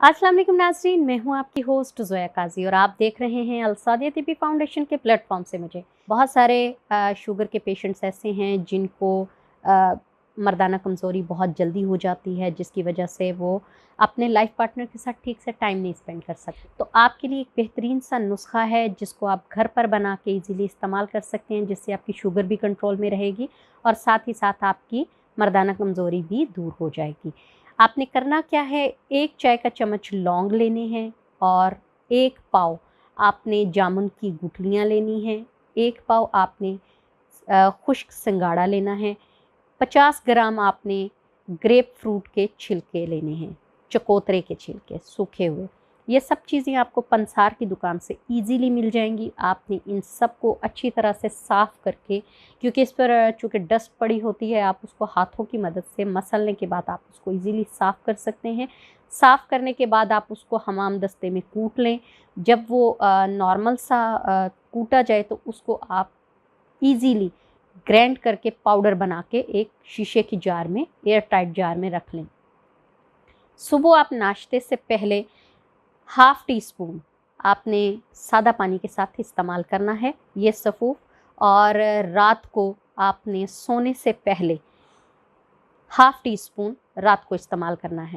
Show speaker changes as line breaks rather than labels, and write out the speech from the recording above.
अस्सलाम वालेकुम नाज़रीन, मैं हूँ आपकी होस्ट ज़ोया काज़ी और आप देख रहे हैं अलसादिया तिब्बी फाउंडेशन के प्लेटफॉर्म से। मुझे बहुत सारे शुगर के पेशेंट्स ऐसे हैं जिनको अ, मर्दाना कमज़ोरी बहुत जल्दी हो जाती है, जिसकी वजह से वो अपने लाइफ पार्टनर के साथ ठीक से टाइम नहीं स्पेंड कर सकते। तो आपके लिए एक बेहतरीन सा नुस्खा है जिसको आप घर पर बना के ईज़िली इस्तेमाल कर सकते हैं, जिससे आपकी शुगर भी कंट्रोल में रहेगी और साथ ही साथ आपकी मर्दाना कमज़ोरी भी दूर हो जाएगी। आपने करना क्या है, 1 चाय का चम्मच लौंग लेने हैं और 1 पाव आपने जामुन की गुठलियाँ लेनी हैं, 1 पाव आपने खुश्क सिंगाड़ा लेना है, 50 ग्राम आपने ग्रेप फ्रूट के छिलके लेने हैं, चकोतरे के छिलके सूखे हुए। ये सब चीज़ें आपको पंसार की दुकान से ईज़िली मिल जाएंगी। आपने इन सब को अच्छी तरह से साफ़ करके, क्योंकि इस पर चूँकि डस्ट पड़ी होती है, आप उसको हाथों की मदद से मसलने के बाद आप उसको ईज़िली साफ़ कर सकते हैं। साफ़ करने के बाद आप उसको हमाम दस्ते में कूट लें। जब वो नॉर्मल सा कूटा जाए तो उसको आप ईज़िली ग्राइंड करके पाउडर बना के एक शीशे की जार में, एयर टाइट जार में रख लें। सुबह आप नाश्ते से पहले हाफ़ टी स्पून आपने सादा पानी के साथ इस्तेमाल करना है ये सफ़ूफ़, और रात को आपने सोने से पहले हाफ़ टी स्पून रात को इस्तेमाल करना है।